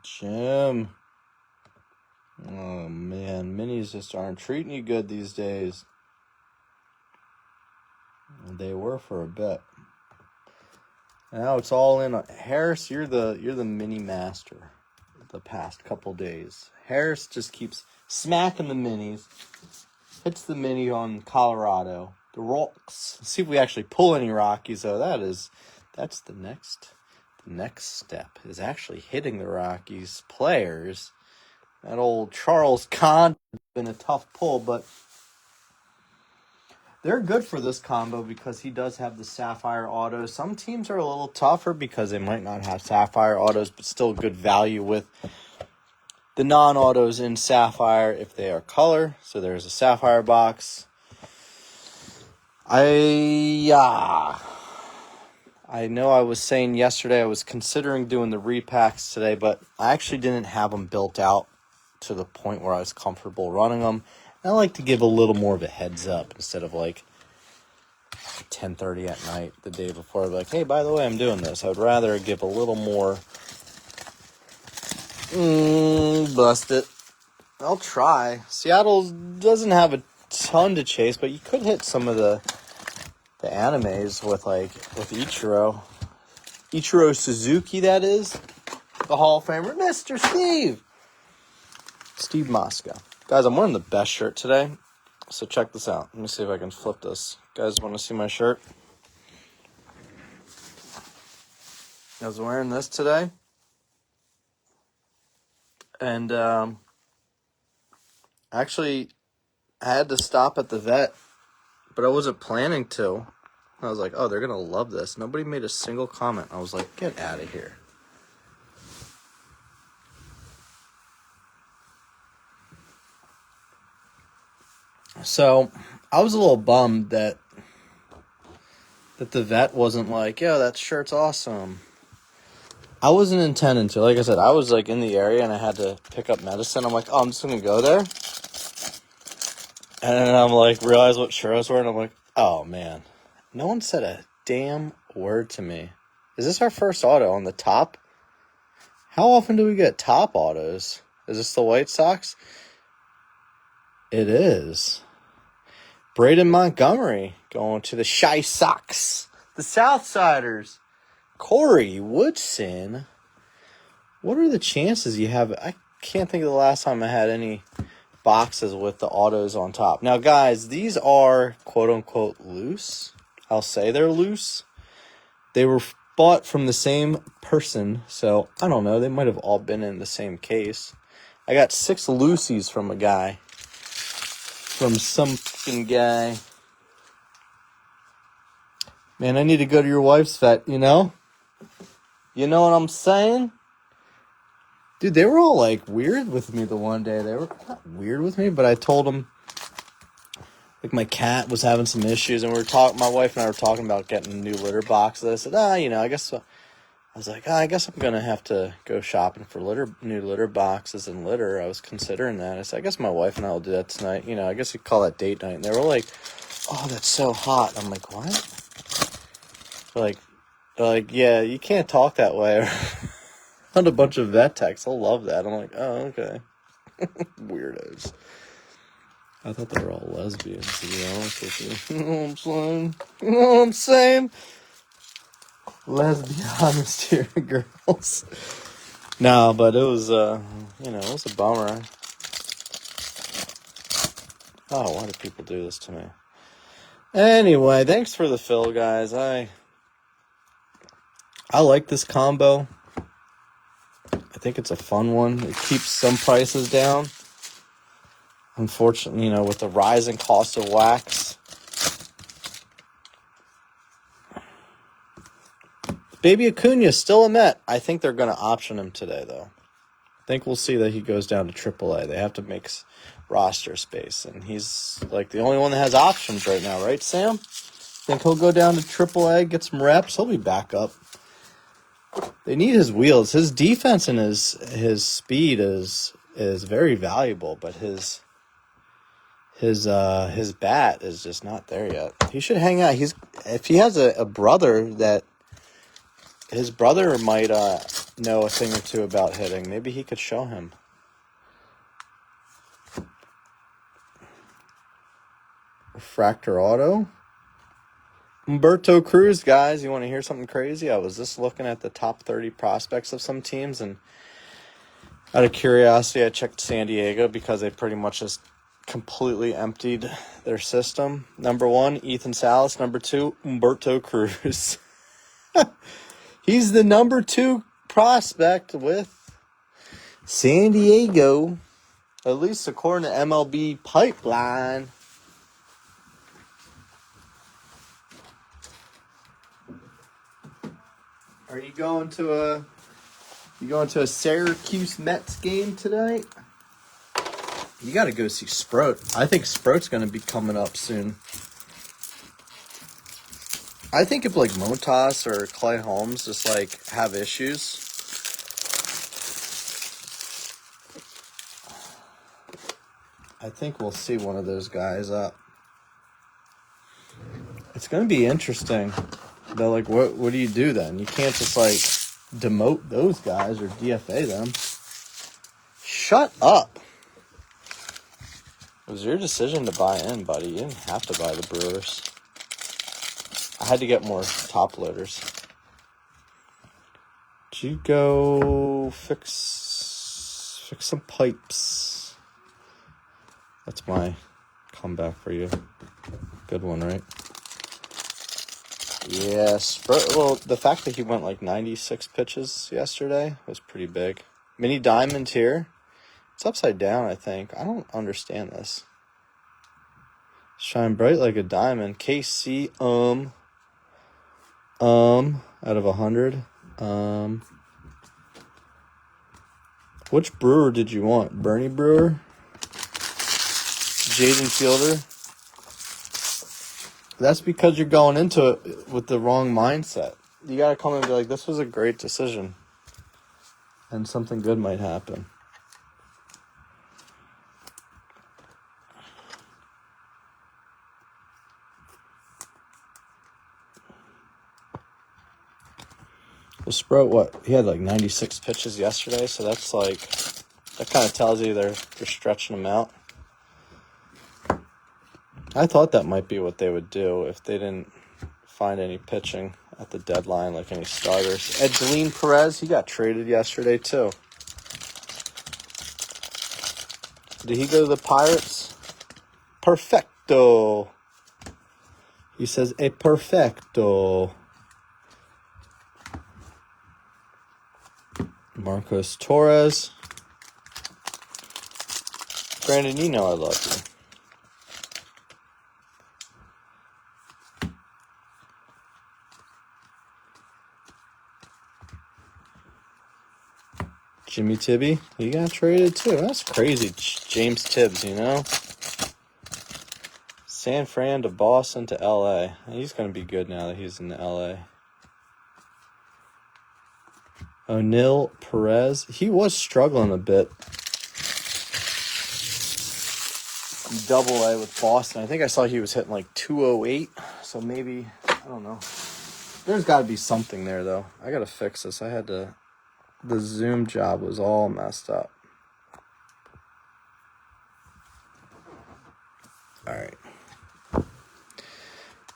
Jim. Oh man, minis just aren't treating you good these days. They were for a bit. Now it's all in. Harris, you're the mini master the past couple days. Harris just keeps smacking the minis. Hits the mini on Colorado. The rocks. Let's see if we actually pull any Rockies though. That's the next step is actually hitting the Rockies players. That old Charles Kahn has been a tough pull, but they're good for this combo because he does have the Sapphire autos. Some teams are a little tougher because they might not have Sapphire autos, but still good value with the non-autos in Sapphire if they are color. So there's a Sapphire box. I know I was saying yesterday I was considering doing the repacks today, but I actually didn't have them built out to the point where I was comfortable running them. I like to give a little more of a heads up instead of like 10:30 at night the day before. Like, hey, by the way, I'm doing this. I would rather give a little more. Bust it. I'll try. Seattle doesn't have a ton to chase, but you could hit some of the animes with Ichiro. Ichiro Suzuki, that is. The Hall of Famer, Mr. Steve Mosca. Guys, I'm wearing the best shirt today, so check this out. Let me see if I can flip this. Guys, want to see my shirt? I was wearing this today, and actually, I had to stop at the vet, but I wasn't planning to. I was like, oh, they're going to love this. Nobody made a single comment. I was like, get out of here. So I was a little bummed that the vet wasn't like, yeah, that shirt's awesome. I wasn't intending to. Like I said, I was like in the area and I had to pick up medicine. I'm like, oh, I'm just going to go there. And then I'm like, realize what shirt I was wearing. I'm like, oh, man. No one said a damn word to me. Is this our first auto on the top? How often do we get top autos? Is this the White Sox? It is. Braden Montgomery going to the Shy Sox. The Southsiders. Corey Woodson. What are the chances you have? I can't think of the last time I had any boxes with the autos on top. Now, guys, these are quote-unquote loose. I'll say they're loose. They were bought from the same person, so I don't know. They might have all been in the same case. I got 6 loosies from a guy. From some fucking guy. Man, I need to go to your wife's vet, you know? You know what I'm saying? Dude, they were all, like, weird with me the one day. They were not weird with me, but I told them, like, my cat was having some issues, and my wife and I were talking about getting a new litter box. And I said, I guess, I was like, I guess I'm going to have to go shopping for new litter boxes and litter. I was considering that. I said, I guess my wife and I will do that tonight. You know, I guess you call that date night. And they were like, oh, that's so hot. I'm like, what? They're like, yeah, you can't talk that way. On a bunch of vet techs. I'll love that. I'm like, oh, okay. Weirdos. I thought they were all lesbians, to be honest with you. You know what I'm saying? You know what I'm saying? Let's be honest here, girls. No, but it was, it was a bummer. Oh, why do people do this to me? Anyway, thanks for the fill, guys. I like this combo. I think it's a fun one. It keeps some prices down. Unfortunately, with the rising cost of wax. Baby Acuna still a Met. I think they're going to option him today, though. I think we'll see that he goes down to AAA. They have to make roster space, and he's like the only one that has options right now, right, Sam? Think he'll go down to AAA, get some reps. He'll be back up. They need his wheels. His defense and his speed is very valuable, but his bat is just not there yet. He should hang out. If he has a brother that his brother might know a thing or two about hitting, maybe he could show him. Refractor auto. Humberto Cruz, guys. You want to hear something crazy? I was just looking at the top 30 prospects of some teams, and out of curiosity, I checked San Diego because they pretty much just completely emptied their system. Number 1, Ethan Salas. Number 2, Humberto Cruz. He's the number 2 prospect with San Diego, at least according to MLB Pipeline. Are you going to a Syracuse Mets game tonight? You got to go see Sproat. I think Sproat's going to be coming up soon. I think if like Montas or Clay Holmes just like have issues, I think we'll see one of those guys up. It's going to be interesting. They're like, what do you do then? You can't just like demote those guys or DFA them. Shut up. It was your decision to buy in, buddy. You didn't have to buy the Brewers. I had to get more top loaders. Did you go fix some pipes? That's my comeback for you. Good one, right? Yes. Well, the fact that he went like 96 pitches yesterday was pretty big. Mini diamond here. It's upside down, I think. I don't understand this. Shine bright like a diamond. KC, out of 100. Which Brewer did you want? Bernie Brewer? Jaden Fielder? That's because you're going into it with the wrong mindset. You got to come and be like, this was a great decision. And something good might happen. Well, Sprout, what? He had like 96 pitches yesterday, so that's like, that kind of tells you they're stretching him out. I thought that might be what they would do if they didn't find any pitching at the deadline, like any starters. Edgelin Perez, he got traded yesterday too. Did he go to the Pirates? Perfecto. He says, a perfecto. Marcos Torres. Brandon, you know I love you. Jimmy Tibby, he got traded too. That's crazy. James Tibbs, you know? San Fran to Boston to L.A. He's going to be good now that he's in L.A. O'Neill Perez, he was struggling a bit. Double-A with Boston. I think I saw he was hitting like 208. So maybe, I don't know. There's got to be something there, though. I got to fix this. The Zoom job was all messed up. All right.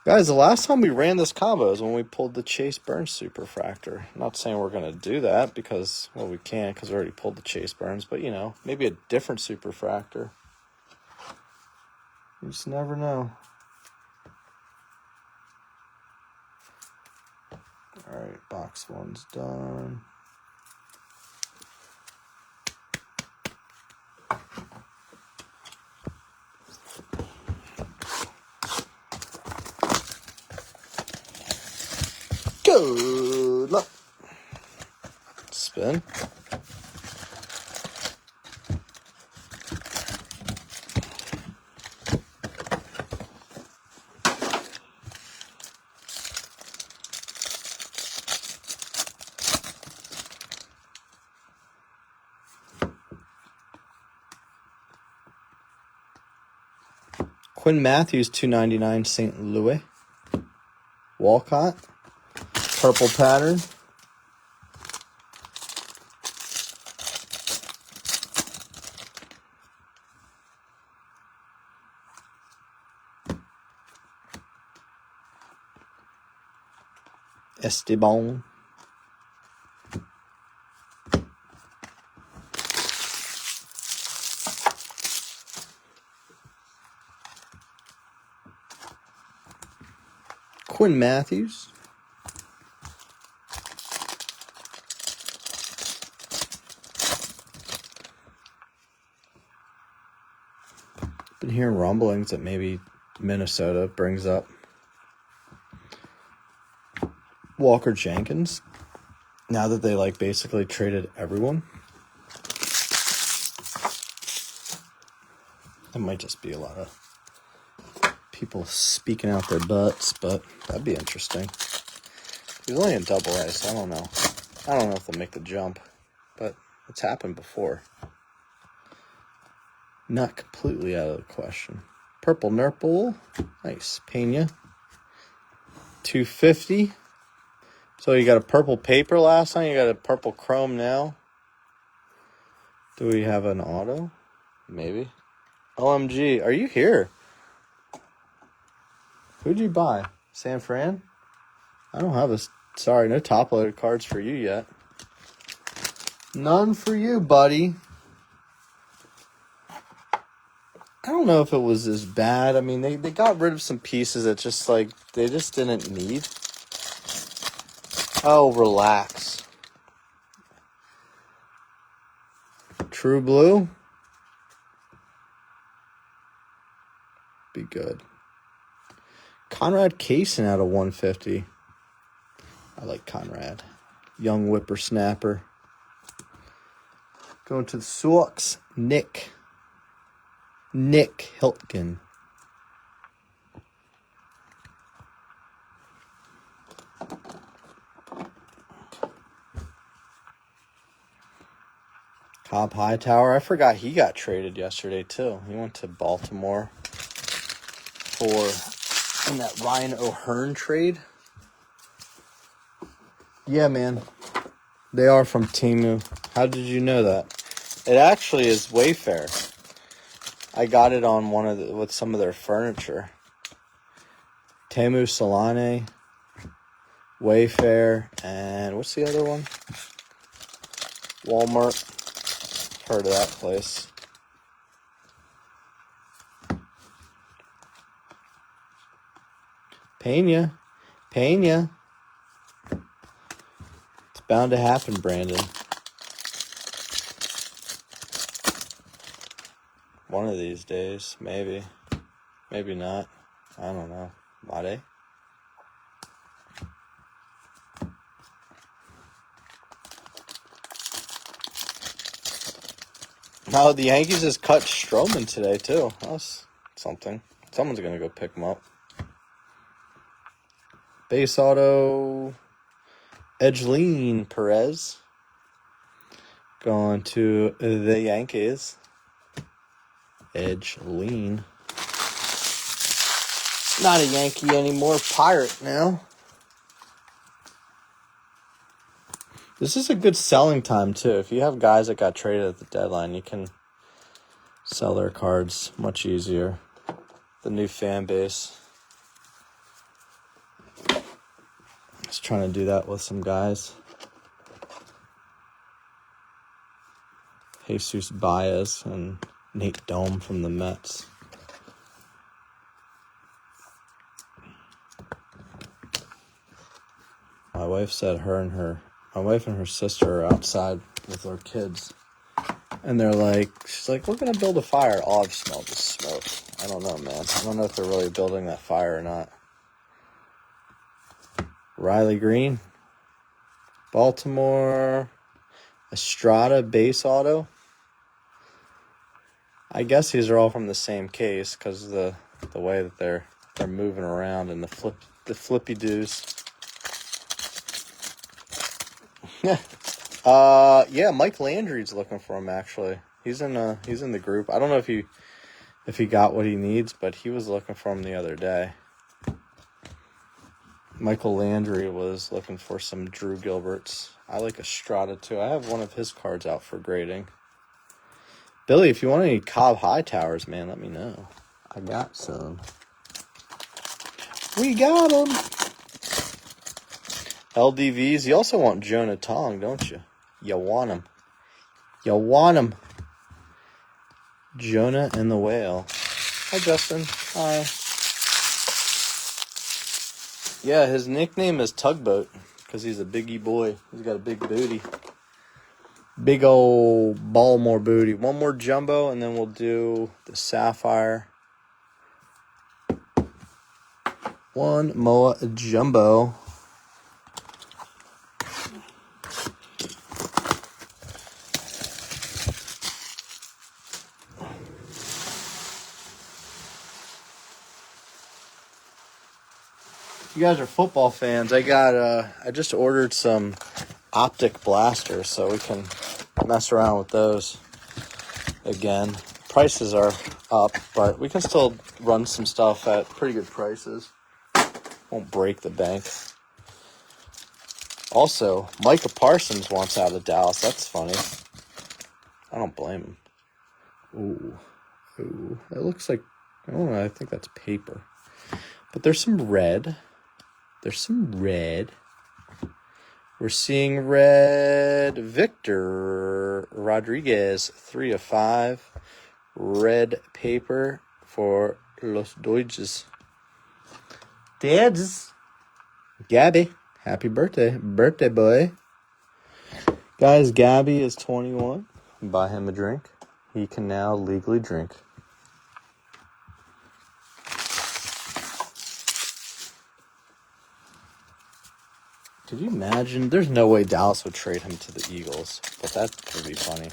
Guys, the last time we ran this combo is when we pulled the Chase Burns Superfractor. I'm not saying we're going to do that because, well, we can't because we already pulled the Chase Burns. But, you know, maybe a different Superfractor. You just never know. All right, box one's done. Good luck. spin. Quinn Matthews, $2.99, St. Louis. Walcott, purple pattern. Esteban. Quinn Matthews. Been hearing rumblings that maybe Minnesota brings up Walker Jenkins now that they basically traded everyone. It might just be a lot of people speaking out their butts, but that'd be interesting. He's only in double A, so I don't know. I don't know if they'll make the jump, but it's happened before. Not completely out of the question. Purple Nurple. Nice. Pena. $2.50. So you got a purple paper last time. You got a purple chrome now. Do we have an auto? Maybe. OMG. Are you here? Who'd you buy? San Fran? I don't have a... Sorry, no top-loaded cards for you yet. None for you, buddy. I don't know if it was as bad. I mean, they got rid of some pieces that just, they just didn't need. Oh, relax. True Blue? Be good. Conrad Kaysen out of 150. I like Conrad. Young whippersnapper. Going to the Sox. Nick Hiltgen. Cobb Hightower. I forgot he got traded yesterday, too. He went to Baltimore in that Ryan O'Hearn trade. Yeah, man. They are from Temu. How did you know that? It actually is Wayfair. I got it on with some of their furniture. Temu, Solane, Wayfair, and what's the other one? Walmart. Heard of that place. Pena. It's bound to happen, Brandon. One of these days, maybe. Maybe not. I don't know. Mate? No, the Yankees just cut Stroman today, too. That was something. Someone's going to go pick him up. Base auto, Edgeline Perez. Going to the Yankees. Edgeline. Not a Yankee anymore. Pirate now. This is a good selling time, too. If you have guys that got traded at the deadline, you can sell their cards much easier. The new fan base. Just trying to do that with some guys. Jesus Baez and Nate Dome from the Mets. My wife said my wife and her sister are outside with their kids. And she's like, we're going to build a fire. All I've smelled is smoke. I don't know, man. I don't know if they're really building that fire or not. Riley Green. Baltimore. Estrada base auto. I guess these are all from the same case because the way that they're moving around and the flippy doos. Yeah, Mike Landry's looking for him actually. He's in the group. I don't know if he got what he needs, but he was looking for him the other day. Michael Landry was looking for some Drew Gilberts. I like Estrada too. I have one of his cards out for grading. Billy, if you want any Cobb Hightowers, man, let me know. I got some. We got them. LDVs. You also want Jonah Tong, don't you? You want him. You want him. Jonah and the Whale. Hi, Justin. Hi. Yeah, his nickname is Tugboat because he's a biggie boy. He's got a big booty. Big old Baltimore booty. One more jumbo, and then we'll do the Sapphire. One more jumbo. You guys are football fans. I just ordered some optic blasters so we can mess around with those again. Prices are up, but we can still run some stuff at pretty good prices. Won't break the bank. Also, Micah Parsons wants out of Dallas. That's funny. I don't blame him. Ooh. It looks like, I don't know, I think that's paper. But there's some red. We're seeing red. Victor Rodriguez, 3/5. Red paper for Los Deutsches. Dads. Gabby, happy birthday. Birthday boy. Guys, Gabby is 21. Buy him a drink. He can now legally drink. Could you imagine? There's no way Dallas would trade him to the Eagles, but that could be funny.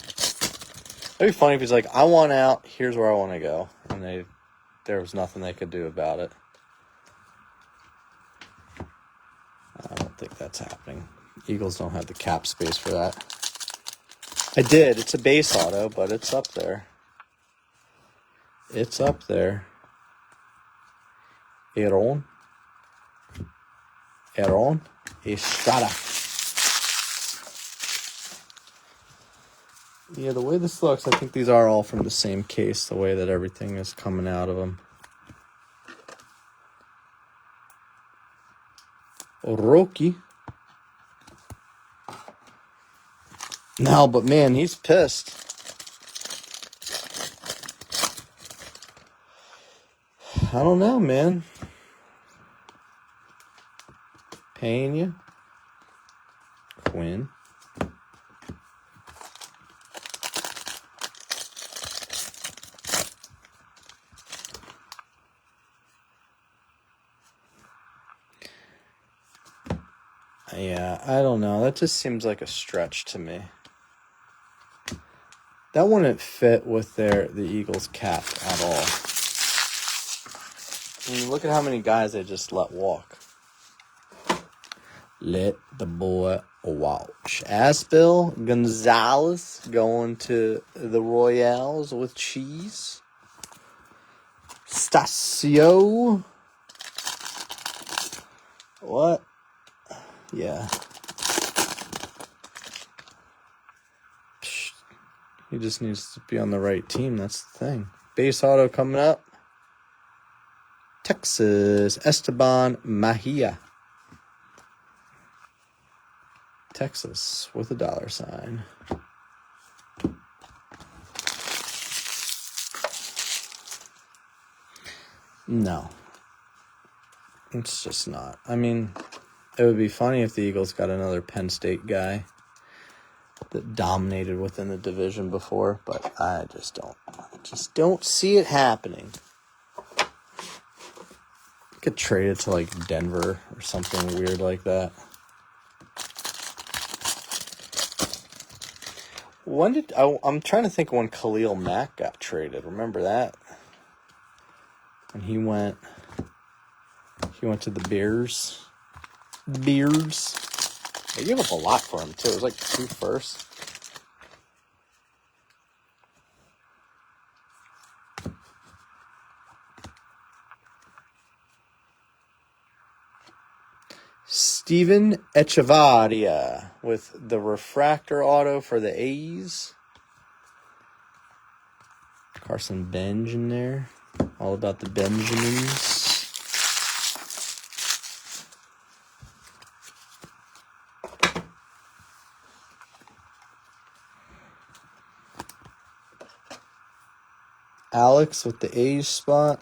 It'd be funny if he's like, I want out, here's where I want to go. And there was nothing they could do about it. I don't think that's happening. Eagles don't have the cap space for that. I did. It's a base auto, but it's up there. It's up there. Aaron Estrada. Yeah, the way this looks, I think these are all from the same case, the way that everything is coming out of them. Roki. No, but man, he's pissed. I don't know, man. Pena. Quinn. Yeah, I don't know. That just seems like a stretch to me. That wouldn't fit with the Eagles cap at all. I mean, look at how many guys they just let walk. Let the boy watch. Aspel Gonzalez going to the Royals with cheese. Stasio. What? Yeah. He just needs to be on the right team. That's the thing. Base auto coming up. Texas. Esteban Mejia. Texas with a $sign. No. It's just not. I mean, it would be funny if the Eagles got another Penn State guy that dominated within the division before, but I just don't see it happening. Get traded to like Denver or something weird like that. I'm trying to think when Khalil Mack got traded. Remember that? And he went to the Bears. They gave up a lot for him too. It was like 2 firsts. Steven Echevarria with the refractor auto for the A's. Carson Benj in there. All about the Benjamins. Alex with the A's spot.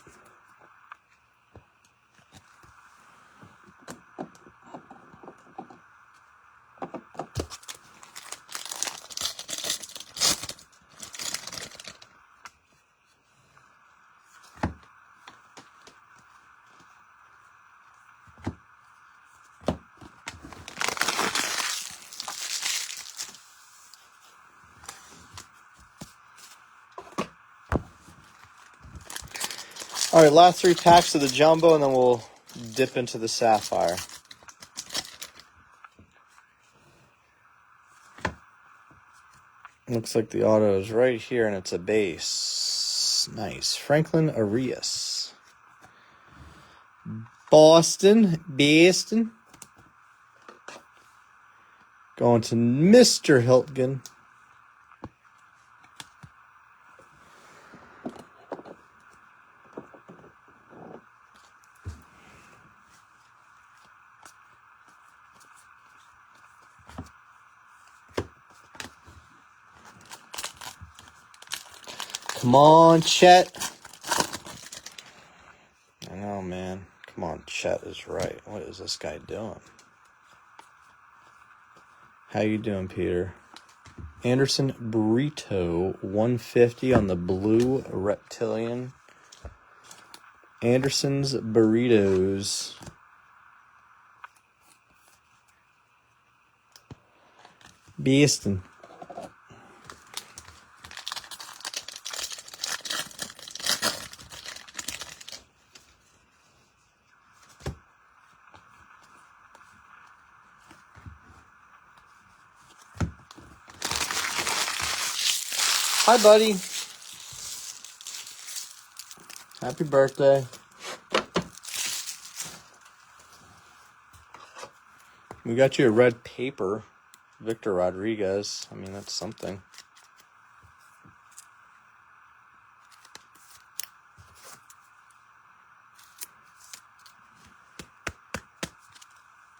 All right, last 3 packs of the Jumbo, and then we'll dip into the Sapphire. Looks like the auto is right here, and it's a base. Nice. Franklin Arias. Boston. Going to Mr. Hiltgen. Come on, Chet. I know, man. Come on, Chet is right. What is this guy doing? How you doing, Peter? Anderson Burrito, 150 on the blue reptilian. Anderson's Burritos. Beastin'. Hi, buddy. Happy birthday. We got you a red paper. Victor Rodriguez. I mean, that's something.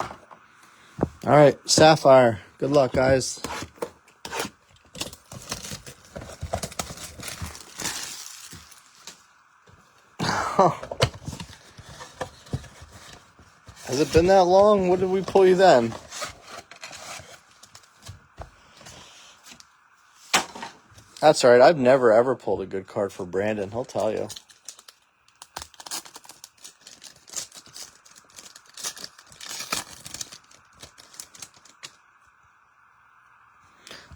All right, Sapphire. Good luck, guys. Has it been that long? What did we pull you then? That's all right. I've never, ever pulled a good card for Brandon. He'll tell you.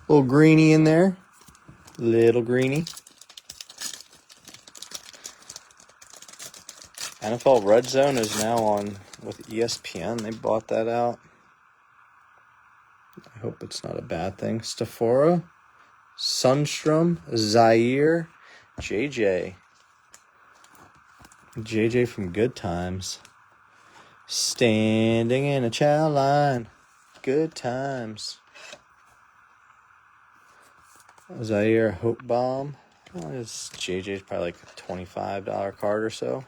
Little greenie in there. Little greenie. NFL Red Zone is now on with ESPN. They bought that out. I hope it's not a bad thing. Stafora, Sundstrom, Zaire, JJ. JJ from Good Times. Standing in a chow line. Good times. Zaire Hope Bomb. Oh, it's JJ's probably like a $25 card or so.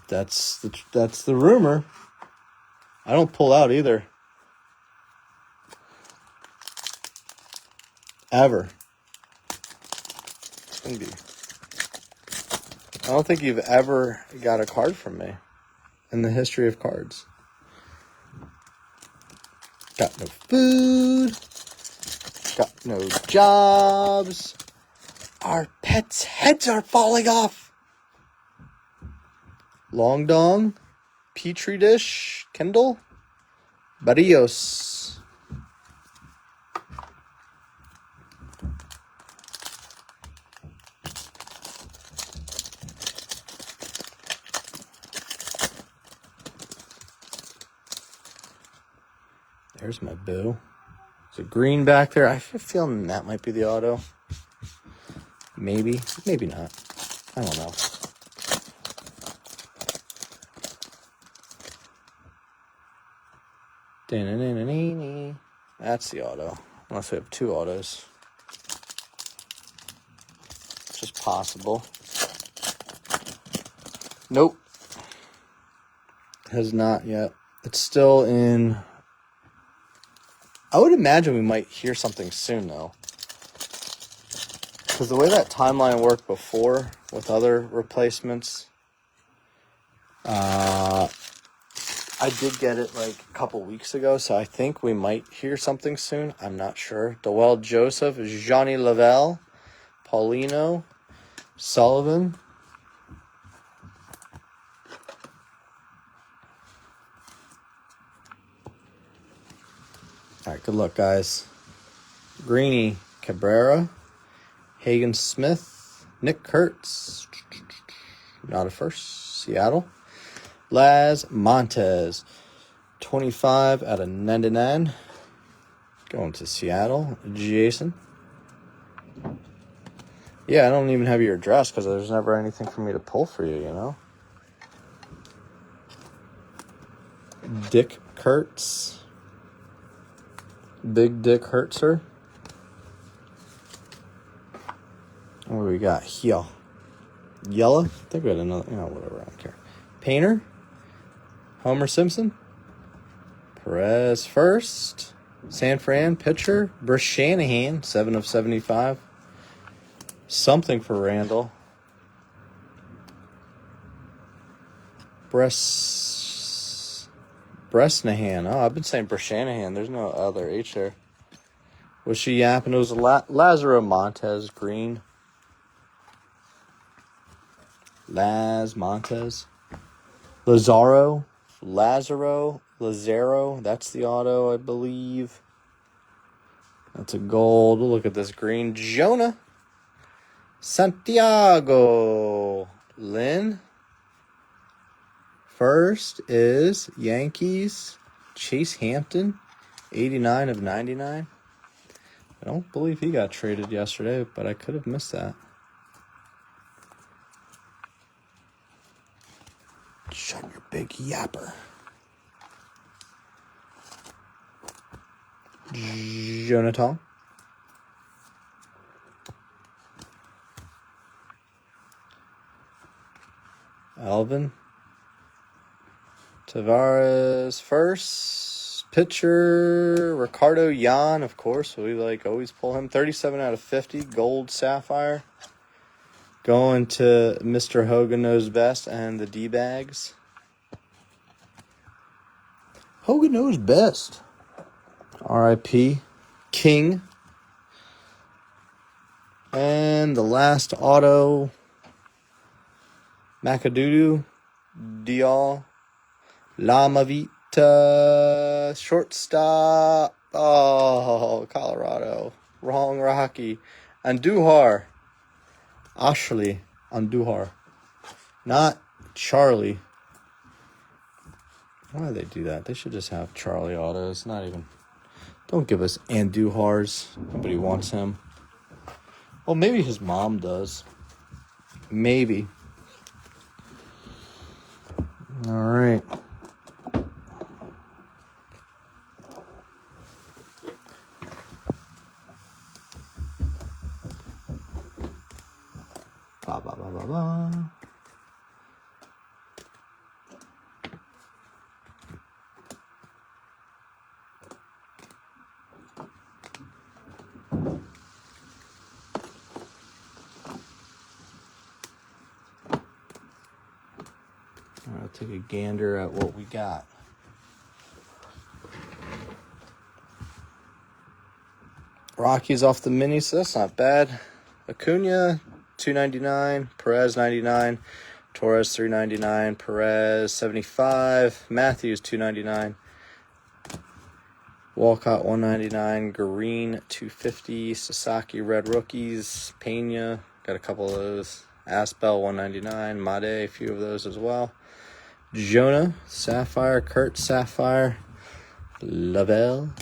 That's the rumor. I don't pull out either. Ever. I don't think you've ever got a card from me in the history of cards. Got no food. Got no jobs. Our pets' heads are falling off. Long Dong, Petri dish. Kendall Barrios. There's my boo. There's a green back there. I have a feeling that might be the auto. Maybe. Maybe not. I don't know. That's the auto. Unless we have two autos. It's just possible. Nope. Has not yet. It's still in... I would imagine we might hear something soon, though. Because the way that timeline worked before with other replacements, I did get it like a couple weeks ago, so I think we might hear something soon. I'm not sure. Dewell Joseph, Johnny Lavelle, Paulino, Sullivan. All right, good luck, guys. Greeny Cabrera, Hagen Smith, Nick Kurtz, not a first, Seattle. Laz Montez, 25 out of 99. Going to Seattle. Jason. Yeah, I don't even have your address because there's never anything for me to pull for you, you know? Dick Kurtz. Big Dick Hertzer. What do we got here? Yellow? I think we had another, whatever, I don't care. Painter. Homer Simpson. Perez first. San Fran pitcher. Bruce Shanahan, 7 of 75. Something for Randall. Bresnahan. Oh, I've been saying Breshanahan. There's no other H there. Was she yapping? It was Lazaro Montez green. Montez. Lazaro. That's the auto, I believe. That's a gold. Look at this green. Jonah. Santiago. Lynn. First is Yankees, Chase Hampton, 89 of 99. I don't believe he got traded yesterday, but I could have missed that. Shut your big yapper. Jonathan. Alvin. Tavares first. Pitcher, Ricardo Yan, of course. We always pull him. 37 out of 50. Gold Sapphire. Going to Mr. Hogan Knows Best and the D-Bags. Hogan Knows Best. R.I.P. King. And the last auto. Macadudu. Dial. Lama Vita, shortstop. Oh, Colorado. Wrong Rocky. Andujar. Ashley Andujar. Not Charlie. Why do they do that? They should just have Charlie autos. Not even. Don't give us Andujars. Nobody wants him. Well, maybe his mom does. Maybe. All right. Ba, ba, ba, ba, ba. I'll take a gander at what we got. Rockies off the mini, so that's not bad. Acuna, $2.99. Perez, $99. Torres $3.99, Perez $75, Matthews $2.99, Walcott $1.99, Green $2.50, Sasaki Red Rookies, Pena, got a couple of those, Aspel $1.99, Made, a few of those as well, Jonah Sapphire, Kurt Sapphire, Lavelle,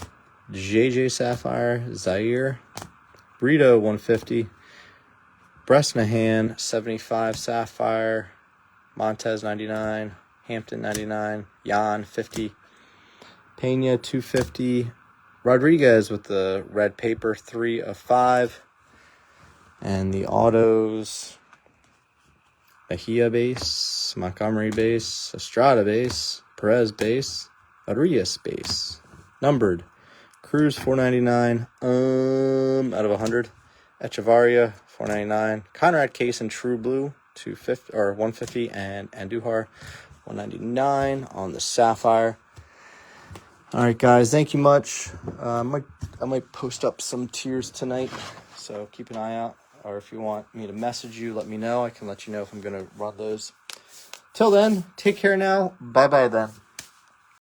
JJ Sapphire, Zaire, Brito $1.50, Bresnahan 75 Sapphire, Montez 99, Hampton 99, Jan 50, Pena 250, Rodriguez with the red paper 3 of 5, and the autos, Mejia base, Montgomery base, Estrada base, Perez base, Rodriguez base, numbered, Cruz $4.99 out of 100, Echevarria $4.99, Conrad Case in True Blue $250 or $150, and Andujar $1.99 on the Sapphire. All right, guys, thank you much. I might post up some tiers tonight, so keep an eye out. Or if you want me to message you, let me know. I can let you know if I'm going to run those. Till then, take care now. Bye-bye then.